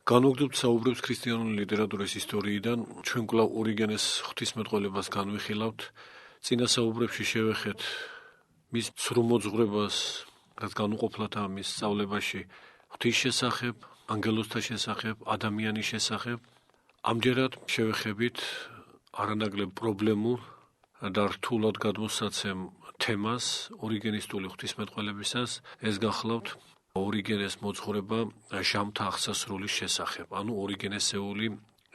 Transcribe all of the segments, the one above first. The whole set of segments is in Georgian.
განვაგრძობთ საუბრებს ქრისტიანული ლიტერატურის ისტორიიდან, ჩვენ კვლავ ორიგენეს ღვთისმეტყველებას განვიხილავთ. წინა საუბრებში შევეხეთ მის სრულმოძღვრებას, რაც განუყოფლათა მის სწავლებაში ღვთის შესახებ, ანგელოზთა შესახებ, ადამიანის შესახებ. ამჯერად შევეხებით არანაკლებ პრობლემურ და რთულად გადმოსაცემ თემას ორიგენისტული ღვთისმეტყველებისას, ეს გახლავთ ორიგენეს მოძღვრება ჟამთა აღსასრულის შესახებ, ანუ ორიგენესეული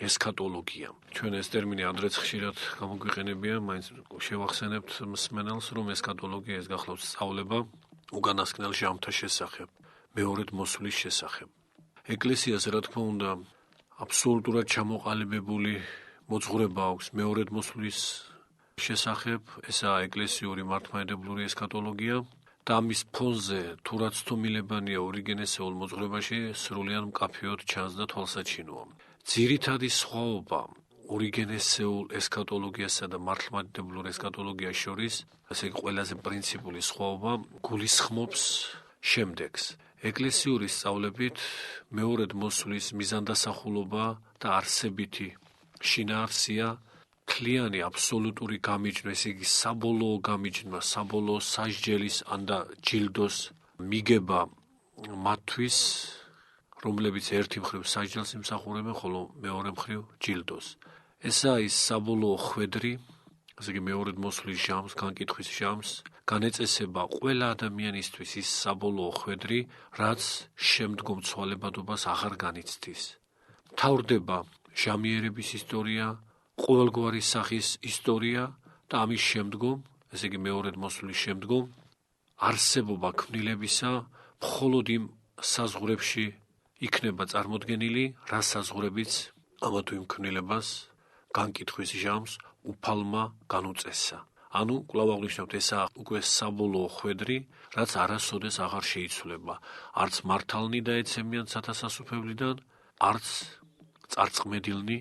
ესქატოლოგია. ჩვენ ეს ტერმინი ადრეც ხშირად გამოგვიყენებია, მაინც შევახსენებთ მსმენელს, რომ ესქატოლოგია ეს გახლავთ სწავლება უკანასკნელ ჟამთა შესახებ, მეორედ მოსვლის შესახებ. ეკლესიას, რა თქმა უნდა, აბსოლუტურად ჩამოყალიბებული მოძღვრება აქვს მეორედ მოსვლის შესახებ, ესაა ეკლესიური მართლმადიდებლური ესქატოლოგია. და ამის ფონზე თუ რაც თომილებანია ორიგენესეულ მოძღვრებაში სრულიად მკაფიოდ ჩანს და თვალსაჩინოა. ძირითადი სხვაობა ორიგენესეულ ესქატოლოგიასა და მართლმადიდებლურ ესქატოლოგიას შორის, ასე იგი ყველაზე პრინციპული სხვაობა გულისხმობს შემდეგს. ეკლესიური სწავლებით მეორედ მოსვლის მიზანდასახულობა და არსებითი შინაარსია მთლიანი აბსოლუტური გამიჯვნა, ესე იგი საბოლოო გამიჯვნა, საბოლოო სასჯელის ან და ჯილდოს მიგება მათთვის, რომლებიც ერთი მხრივ სასჯელს იმსახურებენ, ხოლო მეორე მხრივ ჯილდოს. ესაა ის საბოლოო ხვედრი, ესე იგი მეორედ მოსვლის ჟამს, განკითხვის ჟამს, განეწესება ყველა ადამიანისთვის ის საბოლოო ხვედრი, რაც შემდგომ ცვალებადობას აღარ განიცდის. მთავრდება ჟამიერების ისტორია, ყოველგვარი სახის ისტორია და ამის შემდგომ, ესე იგი მეორედ მოსვლის შემდგომ, არსებობა ქმნილებისა მხოლოდ იმ საზღვრებში იქნება წარმოდგენილი, რა საზღვრებიც ამა თუ იმ ქმნილებას განკითხვის ჟამს უფალმა განუწესა. ანუ კვლავ აღნიშნავთ, ესაა უკვე საბოლოო ხვედრი, რაც არასოდეს აღარ შეიცვლება. არც მართალნი დაეცემიან სათასასუფებლიდან, არც წარწყმედილნი,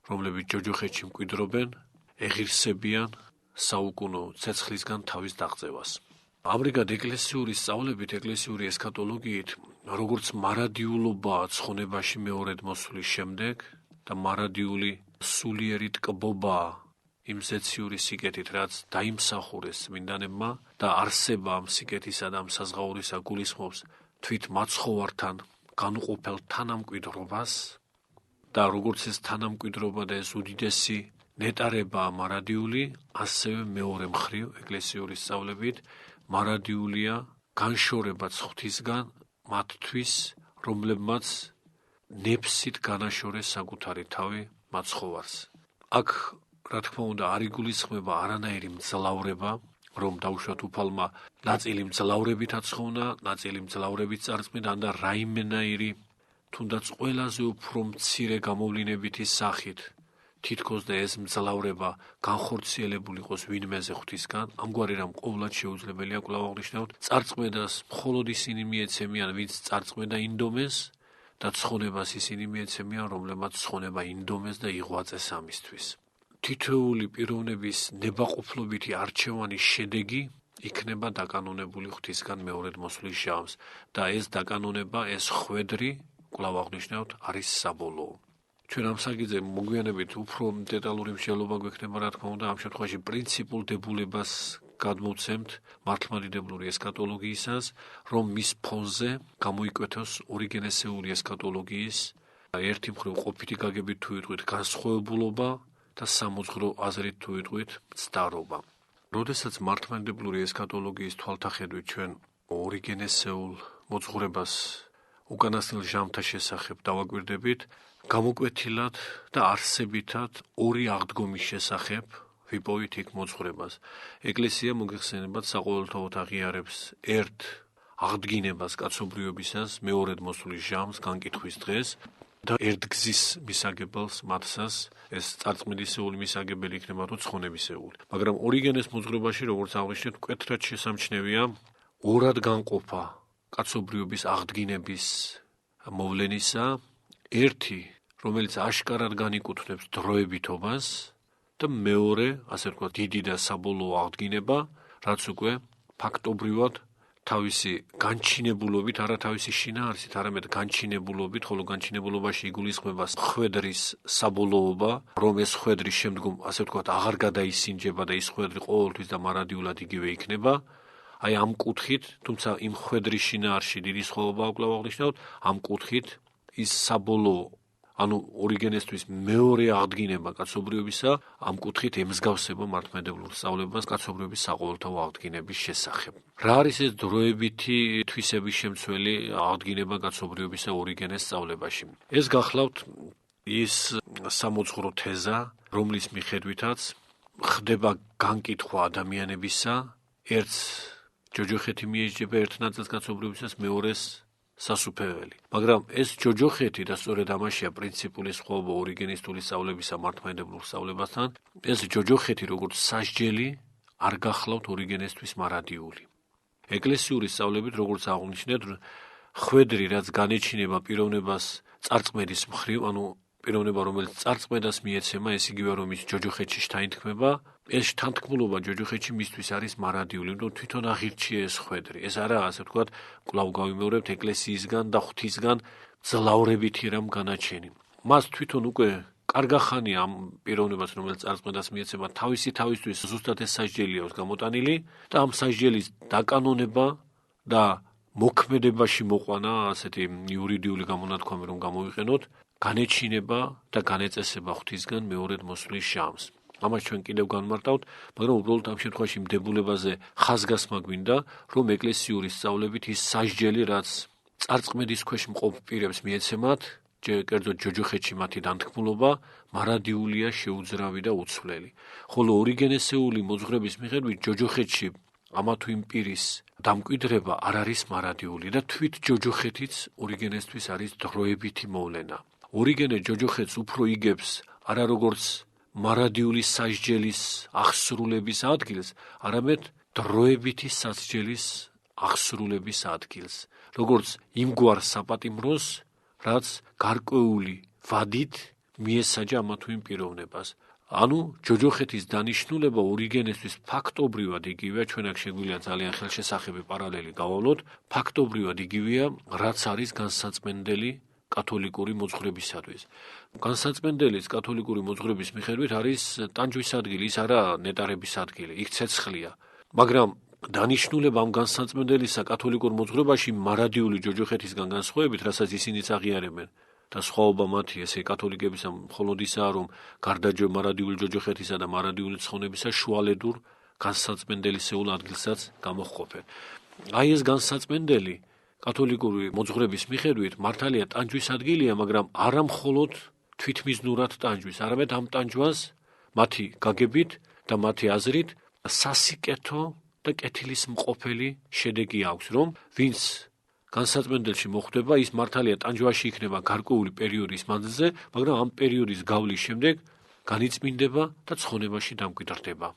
რომლებიც ჯოჯოხეთში მკვიდრობენ, ეღირსებიან საუკუნო ცეცხლისგან თავის დაღწევას. ამრიგად ეკლესიური სწავლებით, ეკლესიური ესქატოლოგიით, როგორც მარადიულობაა ცხონებაში მეორედ მოსვლის შემდეგ და მარადიული სულიერი ტკბობაა იმ ზეციური სიკეთით, რაც დაიმსახურეს წმინდანებმა და არსება ამ სიკეთისა და ამ საზღაურისა გულისხმობს თვით მაცხოვართან განუყოფელ თანამკვიდრობას და როგორც ეს თანამკვიდრობა და ეს უდიდესი ნეტარებაა მარადიული, ასევე მეორე მხრივ ეკლესიური სწავლებით მარადიულია განშორებაც ღვთისგან მათთვის, რომლებმაც ნეფსით განაშორეს საკუთარი თავი მაცხოვარს. აქ, რა თქმა უნდა, არ იგულისხმება არანაირი მძლავრება, რომ დავუშვათ უფალმა ნაწილი მძლავრებით აცხოვნა, ნაწილი მძლავრებით წარწმიდა, და რაიმენაირი თუნდაც ყველაზე უფრო მცირე გამოვლინებითი სახით თითქოს და ეს მძლავრება განხორციელებული იყოს ვინმეზე ღვთისგან, ამგვარი რამ ყოვლად შეუძლებელია, კვლავ აღნიშნავთ, წარწმედას მხოლოდ ისინი მიეცემიან, ვინც წარწმედა ინდომეს და ცხონებას ისინი მიეცემიან, რომლებმაც ცხონება ინდომეს და იღვაწეს ამისთვის. თითოეული პიროვნების ნებაყოფლობითი არჩევანის შედეგი იქნება დაკანონებული ღვთისგან მეორედ მოსვლის ჟამს და ეს დაკანონება, ეს ხვედრი, კვლავ აღნიშნავთ, არის საბოლოო. ჩვენ ამ საკითხზე მოგვიანებით უფრო დეტალური მსჯელობა გვექნება, რა თქმა უნდა, ამ შემთხვევაში პრინციპულ დებულებას გადმოვცემთ მართლმადიდებლური ესქატოლოგიისას, რომ მის ფონზე გამოიკვეთოს ორიგენესეული ესქატოლოგიის ერთი მხრივ ყოფითი გაგებით თუ იტყვით განსხვავებულობა და სამოძღვრო აზრით თუ იტყვით მცდარობა. როდესაც მართლმადიდებლური ესქატოლოგიის თვალთახედვით ჩვენ ორიგენესეულ მოძღვრებას უკანასკნელ ჟამთა შესახებ დავაკვირდებით, გამოკვეთილად და არსებითად ორი აღდგომის შესახებ ვიპოვით იქ მოძღვრებას. ეკლესია მოგეხსენებათ საყოველთაოდ აღიარებს ერთ აღდგინებას კაცობრიობისას, მეორედ მოსვლის ჟამს, განკითხვის დღეს და ერთგზის მისაგებელს მათსას, ეს წარწმედისეული მისაგებელი იქნება თუ ცხონებისეული. მაგრამ ორიგენეს მოძღვრებაში, როგორც აღნიშნეთ, მკვეთრად შესამჩნევია ორად განყოფა კაცობრიობის აღდგინების მოვლენისა, ერთი, რომელიც აშკარად განიკუთვნებს დროებითობას და მეორე, ასე ვთქვათ, დიდი და საბოლოო აღდგინება, რაც უკვე ფაქტობრივად თავისი განჩინებულობით, არა თავისი შინაარსით, არამედ განჩინებულობით, ხოლო განჩინებულობაში იგულისხმება ხვედრის საბოლოობა, რომ ეს ხვედრი შემდგომ, ასე ვთქვათ, აღარ გადაისინჯება და ის ხვედრი ყოველთვის და მარადიულად იგივე იქნება. აი ამ კუთხით, თუმცა იმ ხვედრის შინაარსში დიდი სხვაობა უკვლავ აღნიშნავთ, ამ კუთხით ის საბოლოო, ანუ ორიგენესთვის მეორე აღდგინება კაცობრიობისა, ამ კუთხით ემსგავსება მართლმადიდებლურ სწავლებას კაცობრიობის საყოველთაო აღდგინების შესახებ. რა არის ეს დროებითი თვისების შემცველი აღდგინება კაცობრიობისა ორიგენეს სწავლებაში? ეს გახლავთ ის სამოძღვრო თეზა, რომლის მიხედვითაც ხდება განკითხვა ადამიანებისა, ერთს ჯოჯოხეთი მიეჯება ერთ ნაწილს კაცობრიობისას, მეორეს სასუფეველი. მაგრამ ეს ჯოჯოხეთი და სწორედ ამაშია პრინციპული სხვაობა ორიგენისტული სწავლებისა მართლმადიდებლურ სწავლებასთან, ეს ჯოჯოხეთი როგორც სასჯელი არ გახლავთ ორიგენესთვის მარადიული. ეკლესიური სწავლებით, როგორც აღნიშნეთ, ხვედრი, რაც განეჩინება პიროვნებას წარწმედის მხრივ, ანუ პიროვნება, რომელიც წარწმედას მიეცემა, ეს იგივე რომ ის ჯოჯოხეთში შთაინთქმება, ეს შთანთქმულობა ჯოჯოხეთში მისთვის არის მარადიული, იმიტომ თვითონ აღირჩია ეს ხვედრი. ეს არა, ასე ვთქვათ, კვლავ გავიმეორებთ ეკლესიისგან და ღვთისგან ძლავრებითი რამ განაჩენი. მას თვითონ უკვე კარგახანი ამ პიროვნებას, რომელიც წარწმედას მიეცემა, თავისთვის ზუსტად ეს სასჯელი აქვს გამოტანილი და ამ სასჯელის დაკანონება და მოქმედებაში მოყვანა, ასეთი იურიდიული გამონათქვამი რომ გამოვიყენოთ, განეჩინება და განეწესება ღვთისგან მეორედ მოსვლის ჟამს. ამას ჩვენ კიდევ განმარტავთ, მაგრამ უბრალოდ ამ შემთხვევაში მდებულებაზე ხაზგასმა გვინდა, რომ ეკლესიური სწავლებით ის სასჯელი, რაც წარწმედის ქვეშ მყოფ პირებს მიეცემათ, კერძოდ ჯოჯოხეთში მათი დანთქმულობა, მარადიულია, შეუძრავი და უცვლელი. ხოლო ორიგენესეული მოძღვრების მიხედვით ჯოჯოხეთში ამა თუ იმ პირის დამკვიდრება არ არის მარადიული და თვით ჯოჯოხეთიც ორიგენესთვის არის დროებითი მოვლენა. ორიგენე ჯოჯოხეთს უფრო იგებს არა როგორც მარადიული სასჯელის აღსრულების ადგილს, არამედ დროებითი სასჯელის აღსრულების ადგილს, როგორც იმგვარ საპატიმროს, რაც გარკვეული ვადით მიესაჯა ამა თუ იმ პიროვნებას. ანუ ჯოჯოხეთის დანიშნულება ორიგენესთვის ფაქტობრივად იგივეა, ჩვენ აქ შეგვიძლია ძალიან ხელშესახები პარალელი გავავლოთ, ფაქტობრივად იგივეა, რაც არის განსაწმენდელი კათოლიკური მოძღვრებისათვის. განსაწმენდელის კათოლიკური მოძღვრების მიხედვით არის ტანჯვის ადგილი, ის არა ნეტარების ადგილი, იქ ცეცხლია. მაგრამ დანიშნულება ამ განსაწმენდელისა კათოლიკურ მოძღვრებაში მარადიული ჯოჯოხეთისგან განსხვავებით, რასაც ისინიც აღიარებენ და სხვაობა მათი ესე კათოლიკებისა მხოლოდ ისაა, რომ გარდა მარადიული ჯოჯოხეთისა და მარადიული ცხონებისა შუალედურ განსაწმენდელისეულ ადგილსაც გამოჰყოფენ. აი ეს განსაწმენდელი კათოლიკური მოძღვრების მიხედვით მართალია ტანჯვის ადგილია, მაგრამ არა მხოლოდ თვითმიზნურად ტანჯვის, არამედ ამ ტანჯვას მათი გაგებით და მათი აზრით სასიკეთო და კეთილის მყოფელი შედეგი აქვს, რომ ვინც განსაწმენდელში მოხვდება, ის მართალია ტანჯვაში იქნება გარკვეული პერიოდის მანძილზე, მაგრამ ამ პერიოდის გავლის შემდეგ განიწმინდება და ცხონებაში დამკვიდრდება.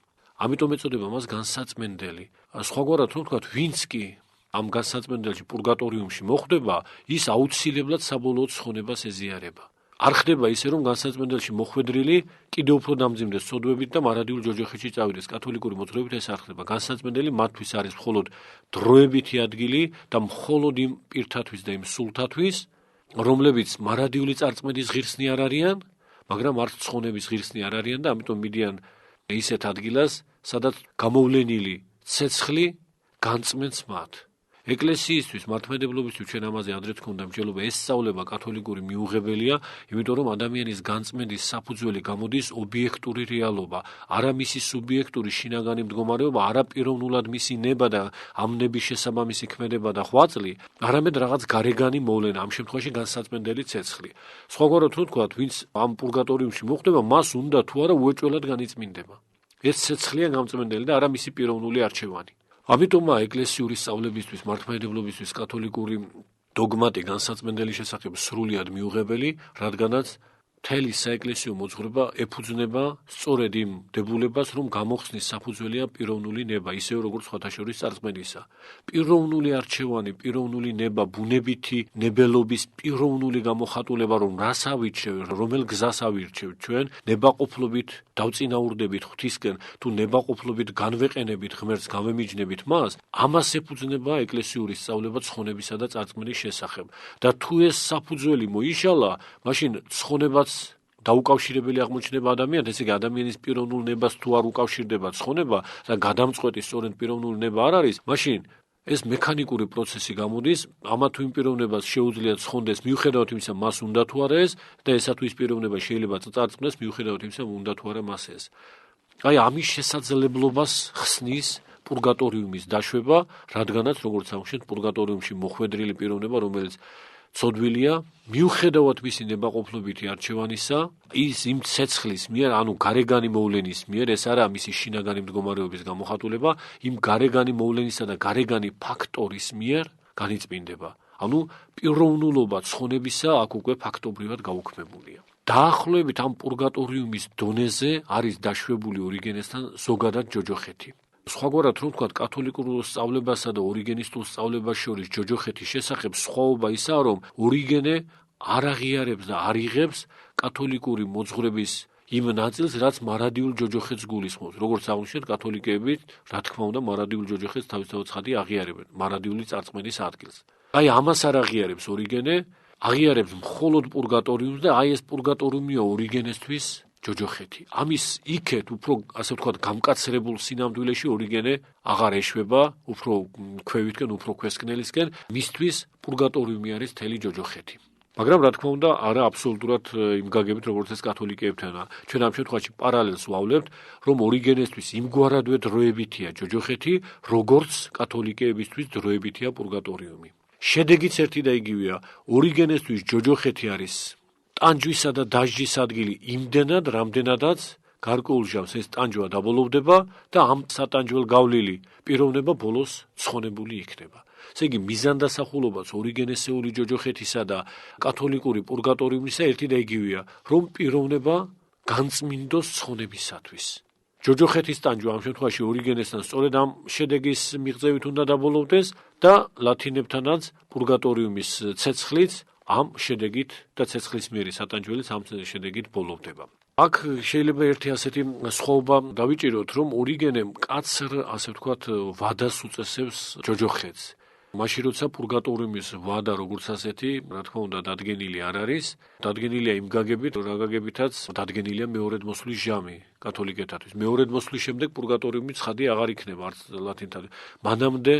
ამიტომ ეწოდება მას განსაწმენდელი. სხვაგვარად რომ ვთქვათ, ვინც კი ამ განსაწმენდელში პურგატორიუმში მოხვდება, ის აუცილებლად საბოლოოდ ცხონებას ეზიარება. არ ხდება ისე, რომ განსაწმენდელში მოხვედრილი კიდევ უფრო დამძიმდეს სოდვებით და მარადიულ ჯოჯოხეთში წავიდეს. კათოლიკური მოძღვრებით ეს არ ხდება. განსაწმენდელი მათთვის არის მხოლოდ დროებითი ადგილი და მხოლოდ იმ პირთათვის და იმ სულთათვის, რომლებიც მარადიული წარწმედის ღირსნი არ არიან, მაგრამ არც ცხონების ღირსნი არ არიან და ამიტომ მიდიან ისეთ ადგილას, სადაც გამოვლენილი ცეცხლი განწმენს მათ. ეკლესიისთვის, მართლმადიდებლობისთვის ჩვენ ამაზე ადრე თქვენდა მსჯელობა, ეს სწავლება კათოლიკური მიუღებელია, იმიტომ რომ ადამიანის განწმენდის საფუძველი გამოდის ობიექტური რეალობა, არა მისი სუბიექტური შინაგანი მდგომარეობა, არა პიროვნულად მისი ნება და ამ ნების შესაბამისი ქმედება და ღვაწლი, არამედ რაღაც გარეგანი მოვლენა, ამ შემთხვევაში განსაწმენდელი ცეცხლი. სხვაგვარად რომ ვთქვათ, ვინც ამ პურგატორიუმში მოხვდება, მას უნდა თუ არა უეჭველად განიწმინდება. ეს ცეცხლია გამწმენდელი და არა მისი პიროვნული არჩევანი. ამიტომაა ეკლესიური სწავლებისთვის, მართლმადიდებლობისთვის კათოლიკური დოგმატი განსაწმენდელის შესახებ სრულიად მიუღებელი, რადგანაც მთელი საეკლესიო მოძღვრება ეფუძნება სწორედ იმ დებულებას, რომ გამოხსნის საფუძველია პიროვნული ნება, ისევ როგორც სხვათაშორის წარწმენისა. პიროვნული არჩევანი, პიროვნული ნება, ბუნებითი ნებელობის პიროვნული გამოხატულება, რომ რას ავირჩევთ, რომელ გზას ავირჩევთ ჩვენ, ნებაყოფლობით დავწინაურდებით ღვთისკენ, თუ ნებაყოფლობით განვეყენებით ღმერთს, გავემიჯნებით მას, ამას ეფუძნება ეკლესიური სწავლება ცხონებისა და წარწმენის შესახებ. და თუ ეს საფუძველი მოიშალა, მაშინ ცხონებაც დაუკავშირებელი აღმოჩნდება ადამიანს, ესე იგი ადამიანის პიროვნულ ნებას თუ არ უკავშირდება ცხონება და გადამწყვეტი სწორედ პიროვნული ნება არ არის, მაშინ ეს მექანიკური პროცესი გამოდის, ამა თუ იმ პიროვნებას შეუძლია ცხონდეს მიუხედავად იმისა, მას უნდა თუ არა ეს და ესა თუ ის პიროვნება შეიძლება წარწმდეს მიუხედავად იმისა, უნდა თუ არა მას ეს. აი ამის შესაძლებლობას ხსნის პურგატორიუმის დაშვება, რადგანაც როგორც აღნიშნეთ, პურგატორიუმში მოხვედრილი პიროვნება, რომელიც ცოდვილია, მიუხედავად მისი ნებაყოფლობითი არჩევანისა, ის იმ ცეცხლის მიერ, ანუ გარეგანი მოვლენის მიერ, ეს არა მისი შინაგანი მდგომარეობის გამოხატულება, იმ გარეგანი მოვლენისა და გარეგანი ფაქტორის მიერ განიწმინდება. ანუ პიროვნულობა ცხონებისა აქ უკვე ფაქტობრივად გაუქმებულია. დაახლოებით ამ პურგატორიუმის დონეზე არის დაშვებული ორიგენესთან ზოგადად ჯოჯოხეთი. სხვაგვარად რომ ვთქვათ, კათოლიკურ სწავლებასა და ორიგენისტულ სწავლებას შორის ჯოჯოხეთის შესახებ სხვაობა ისაა, რომ ორიგენე არ აღიარებს და არ იღებს კათოლიკური მოძღვრების იმ ნაწილს, რაც მარადიულ ჯოჯოხეთს გულისხმობს. როგორც აღნიშნეთ, კათოლიკეები, რა თქმა უნდა, მარადიულ ჯოჯოხეთს თავისთავად ცხადი აღიარებენ, მარადიული წარწმენის ადგილს. აი ამას არ აღიარებს ორიგენე, აღიარებს მხოლოდ პურგატორიუმს და აი ეს პურგატორიუმია ორიგენესთვის ჯოჯოხეთი. ამის იქეთ უფრო, ასე ვთქვათ, გამკაცრებულ სინამდვილეში ორიგენე აღარ ეშვება, უფრო ქვევითკენ, უფრო ქვესკნელისკენ, მისთვის პურგატორიუმი არის მთელი ჯოჯოხეთი. მაგრამ რა თქმა უნდა, არა აბსოლუტურად იმ გაგებით, როგორც ეს კათოლიკეებთანა. ჩვენ ამ შემთხვევაში პარალელს ვავლებთ, რომ ორიგენესთვის იმგვარადვე დროებითია ჯოჯოხეთი, როგორც კათოლიკეებისთვის დროებითია პურგატორიუმი. შედეგიც ერთი და იგივეა, ორიგენესთვის ჯოჯოხეთი არის ტანჯვისა და დასჯის ადგილი იმდენად, რამდენადაც გარკვეულ ჟამს ეს ტანჯვა დაბოლოვდება და ამ სატანჯველს გავლილი პიროვნება ბოლოს ცხონებული იქნება. ესე იგი, მიზანდასახულობაც ორიგენესეული ჯოჯოხეთისა და კათოლიკური პურგატორიუმისა ერთი და იგივეა, რომ პიროვნება განწმინდოს ცხონებისათვის. ჯოჯოხეთის ტანჯვა ამ შემთხვევაში ორიგენესთან სწორედ ამ შედეგის მიღწევით უნდა დაბოლოვდეს და ლათინებთანაც პურგატორიუმის ცეცხლიც ამ შედეგით და ცეცხლის მიერი სატანჯველიც ამ შედეგით ბოლოვდება. აქ შეიძლება ერთი ასეთი სხვაობა დავიჭიროთ, რომ ორიგენე მკაცრ, ასე ვთქვათ, ვადას უწესებს ჯოჯოხეთს. მაშინ როცა პურგატორიუმის ვადა როგორც ასეთი, რა თქმა უნდა, დადგენილი არ არის, დადგენილია იმ გაგებით, რა გაგებითაც დადგენილია მეორედ მოსვლის ჟამი კათოლიკეთათვის. მეორედ მოსვლის შემდეგ პურგატორიუმის ცხადი აღარ იქნება არც ლათინთან. მანამდე,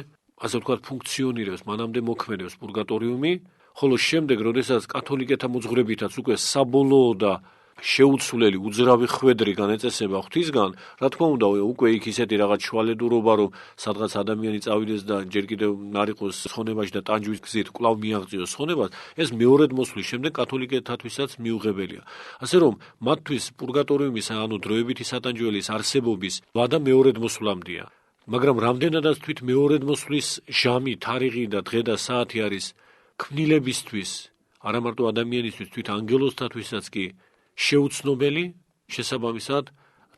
ასე ვთქვათ, ფუნქციონირებს, მანამდე მოქმედებს პურგატორიუმი, ხოლო შემდეგ, როდესაც კათოლიკეთა მოძღვრებითაც უკვე საბოლოო და შეუცვლელი უძრავი ხვედრი განეწესება ღვთისგან, რა თქმა უნდა, უკვე იქ ისეთი რაღაც შვალედურობა, რომ სადღაც ადამიანი წავიდეს და ჯერ კიდევ არ იყოს ცხონებაში და ტანჯვის გზით კვლავ მიაღწიოს ცხონებას, ეს მეორედ მოსვლის შემდეგ კათოლიკეთთათვისაც მიუღებელია. ასე რომ, მათთვის პურგატორიუმის, ანუ დროებითი სატანჯველის არსებობის ვადა მეორედ მოსვლამდეა. მაგრამ რამდენადაც თვით მეორედ მოსვლის ჟამი, თარიღი და დღე და საათი არის ქმნილებისთვის, არა მარტო ადამიანისთვის, თვით ანგელოზთათვისაც კი შეუცნობელი, შესაბამისად,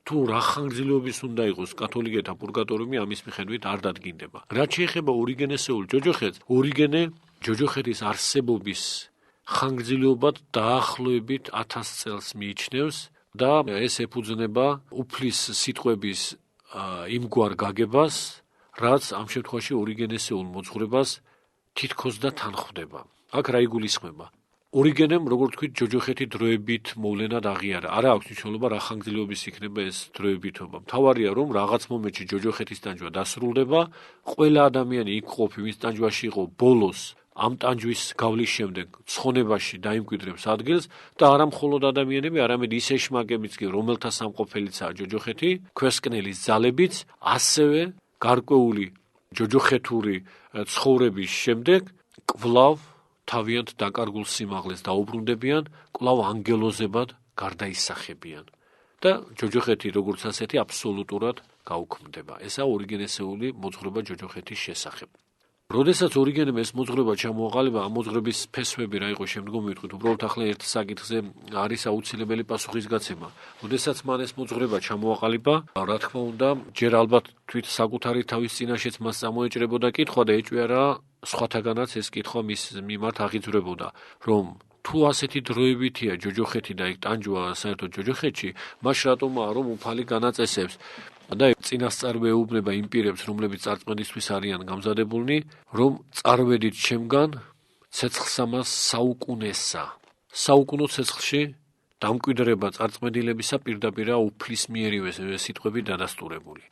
თუ რა ხანგრძლივობის უნდა იყოს კათოლიკეთა პურგატორიუმი, ამის მიხედვით არ დადგინდება. რაც შეეხება ორიგენესეულ ჯოჯოხეთს, ორიგენე ჯოჯოხეთის არსებობის ხანგრძლივობად დაახლოებით 1000 წელს მიიჩნევს და ეს ეფუძნება უფლის სიტყვების იმგვარ გაგებას, რაც ამ შემთხვევაში ორიგენესეულ მოძღვრებას თითქოს და თანხვდება. აქ რა იგულისხმება? ორიგენემ, როგორც ვთქვით, ჯოჯოხეთი დროებით მოვლენად აღიარა. არა აქვს მნიშვნელობა რა ხანგრძლივობის იქნება ეს დროებითობა. მთავარია, რომ რაღაც მომენტში ჯოჯოხეთის ტანჯვა დასრულდება, ყველა ადამიანი იქ ყოფი, ვინც ტანჯვაში იყო, ბოლოს ამ ტანჯვის გავლის შემდეგ ცხონებაში დაიმკვიდრებს ადგილს და არა მხოლოდ ადამიანები, არამედ ის ეშმაკებიც კი, რომელთა სამყოფელიცაა ჯოჯოხეთი, ქვესკნელის ძალებიც, ასევე გარკვეული ჯოჯოხეთური ცხოვრების შემდეგ კვლავ თავიანთ დაკარგულ სიმაღლეს დაუბრუნდებიან, კვლავ ანგელოზებად გარდაისახებიან და ჯოჯოხეთი როგორც ასეთი აბსოლუტურად გაუქმდება. ესაა ორიგენესეული მოძღვრება ჯოჯოხეთის შესახებ. როდესაც ორიგენემ ეს მოძღვრება ჩამოაყალიბა, ამ მოძღვრების ფესვები რა იყო შემდგომ ვიტყვით, უბრალოდ ახლა ერთ საკითხზე არის აუცილებელი პასუხისგაცემა. როდესაც მან ეს მოძღვრება ჩამოაყალიბა, რა თქმა უნდა, ჯერ ალბათ თვით საკუთარი თავის წინაშეც მას წამოეჭრებოდა კითხვა და ეჭვია სხვათაგანაც ეს კითხვა მის მიმართ აღიძვრებოდა, რომ თუ ასეთი დროებითია ჯოჯოხეთი და იქ ტანჯვა საერთოდ ჯოჯოხეთში, მას რატომაა რომ უფალი განაწესებს და წინასწარ ეუბნება იმ პირებს, რომლებიც წარწმენისთვის არიან გამზადებულნი, რომ წარვედით ჩემგან ცეცხლსამას საუკუნესა. საუკუნო ცეცხლში დამკვიდრება წარწმენილებისა პირდაპირა უფლისმიერივე სიტყვები დადასტურებული.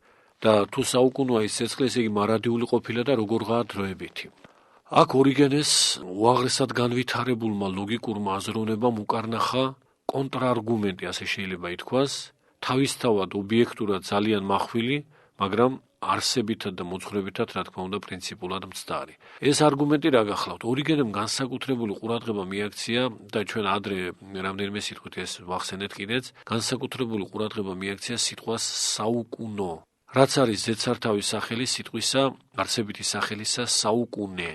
და თუ საუკუნოა ის ცეცხლი, ესე იგი მარადიული ყოფილა და როგორღაა დროებითი. აქ ორიგენეს უაღრესად განვითარებულმა ლოგიკურმა აზროვნებამ უკარნახა კონტრარგუმენტი, ასე შეიძლება ითქვას, თავისთავად ობიექტურად ძალიან მახვილი, მაგრამ არსებითად და მოძღვრებითად, რა თქმა უნდა, პრინციპულად მცდარი. ეს არგუმენტი რა გახლავთ? ორიგენემ განსაკუთრებული ყურადღება მიაქცია და ჩვენ ადრე რამდენიმე სიტყვით ეს ვახსენეთ კიდეც, განსაკუთრებული ყურადღება მიაქცია სიტყვას საუკუნო, რაც არის ზედსართავის სახელი სიტყვისა, არსებითი სახელისა საუკუნე.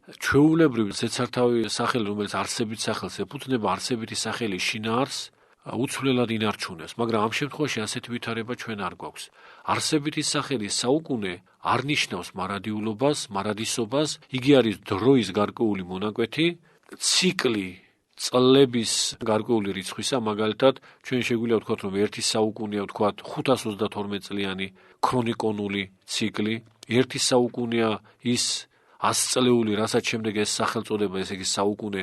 ჩვეულებრივ ზედსართავი სახელი, რომელიც არსებით სახელს ეფუძნება, არსებითი სახელი შინაარს უცვლელად ინარჩუნებს, მაგრამ ამ შემთხვევაში ასეთი ვითარება ჩვენ არ გვაქვს. არსებითი სახელი საუკუნე არ ნიშნავს მარადიულობას, მარადისობას, იგი არის დროის გარკვეული მონაკვეთი, ციკლი წლების გარკვეული რიცხვისა, მაგალითად, ჩვენ შეგვიძლია ვთქვათ, რომ ერთი საუკუნეა ვთქვათ 532 წლიანი ქრონიკონული ციკლი, ერთი საუკუნეა ის 100 წლეული, რასაც შემდეგ ეს სახელწოდება, ესე იგი საუკუნე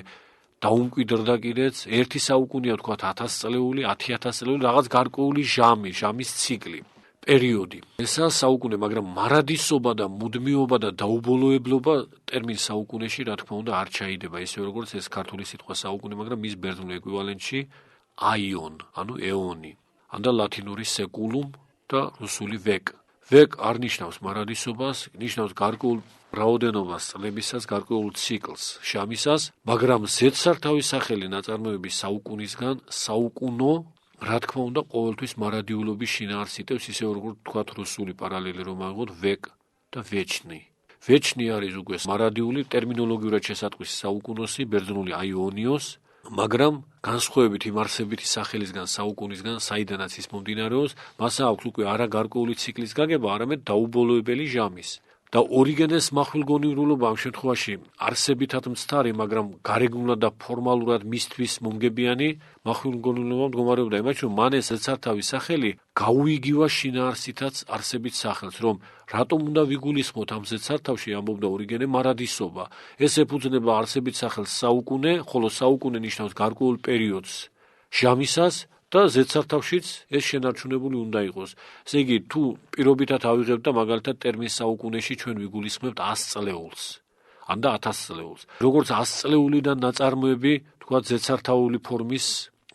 დაუმკვიდრდა კიდეც, ერთი საუკუნეა ვთქვათ 1000 წლეული, 10000 წლეული, რაღაც გარკვეული ჟამის ციკლი, პერიოდი. ესაა საუკუნე, მაგრამ მარადისობა და მუდმივობა და დაუბოლოებლობა ტერმინ საუკუნეში, რა თქმა უნდა, არ ჩაიდება, ისე როგორც ეს ქართული სიტყვა საუკუნე, მაგრამ მის ბერძნულ ეკვივალენტში აიონ, ანუ ეონი, ანდა ლათინური სეკულუმ და რუსული ვეკ. ვეკ არ ნიშნავს მარადისობას, ნიშნავს გარკვეულ რაოდენობას წლებისას, გარკვეულ ციკლს, შამისას, მაგრამ ზედსართავის სახელი ნაწარმოების საუკუნისგან, საუკუნო, რა თქმა უნდა, ყოველთვის მარადიულობის შინაარს იტევს, ისე როგორც თქვათ რუსული პარალელი რომ ავიღოთ ვეკ და ვეჩნი. ვეჩნი არის უკვე მარადიული ტერმინოლოგიურად შესატყვისი საუკუნოსი, ბერძნული აიონიოს, მაგრამ განსხვავებით იმ არსებითი სახელისგან, საუკუნისგან, საიდანაც ის მომდინარეობს, მას აქვს უკვე არა გარკვეული ციკლის გაგება, არამედ დაუბოლოებელი ჟამის. და ორიგენეს მახვილგონიურულობა ამ შემთხვევაში არსებითად მცდარი, მაგრამ გარეგნულად და ფორმალურად მისთვის მომგებიანი მახვილგონიულობა მდგომარეობდა იმაში, რომ მან ეს ზედსართავის სახელი გაუიგივა შინაარსითაც არსებით სახელს, რომ რატომ უნდა ვიგულისხმოთ ამ ზედსართავში, ამბობდა ორიგენე, მარადისობა. ეს ეფუძნება არსებით სახელს საუკუნე, ხოლო საუკუნე ნიშნავს გარკვეულ პერიოდს ჟამისას, და ზედსართავშიც ეს შენარჩუნებული უნდა იყოს. ესე იგი, თუ პირობითად ავიღებთ და მაგალითად ტერმინ საუკუნეში ჩვენ ვიგულისხმებთ 100 წლეულს, ან და 1000 წლეულს. როგორც 100 წლეულიდან ნაწარმოები, თქვათ ზედსართავული ფორმის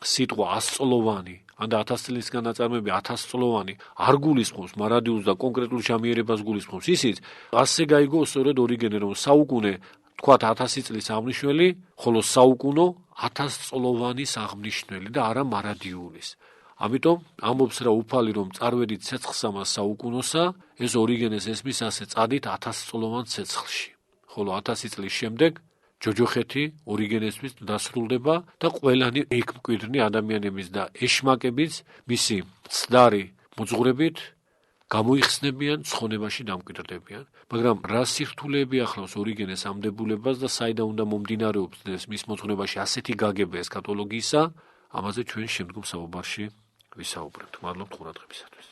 სიტყვა 100 წლოვანი, ან და 1000 წლისგან ნაწარმოები 1000 წლოვანი არ გულისხმობს მარადიულს და კონკრეტულ ჟამიერებას გულისხმობს. ისიც ასე გაიგო სწორედ ორიგენე, რომ საუკუნე თქვათ 1000 წლის აღმნიშნელი, ხოლო საუკუნო 1000 წლოვანის აღმნიშნელი და არა მარადიულის. ამიტომ ამბობს რა უფალი, რომ წარვედით ცეცხლსამას საუკუნოსა, ეს ორიგენეს ესმის ასე წადით 1000 წლოვან ცეცხლში. ხოლო 1000 წლის შემდეგ ჯოჯოხეთი ორიგენესთვის დასრულდება და ყველანი იქ მკვიდრნი ადამიანების და ეშმაკებიც მისი მცდარი მოძღვრებით გამოიხსნებიან, ცხონებაში დამკვიდრდებიან. მაგრამ რა სირთულეები ახლავს ორიგენეს ამ დებულებას და საიდან უნდა მომდინარეობდეს მის მოძღვრებაში ასეთი გაგება ესქატოლოგიისა, ამაზე ჩვენ შემდგომ საუბარში ვისაუბრებთ. მადლობთ ყურადღებისათვის.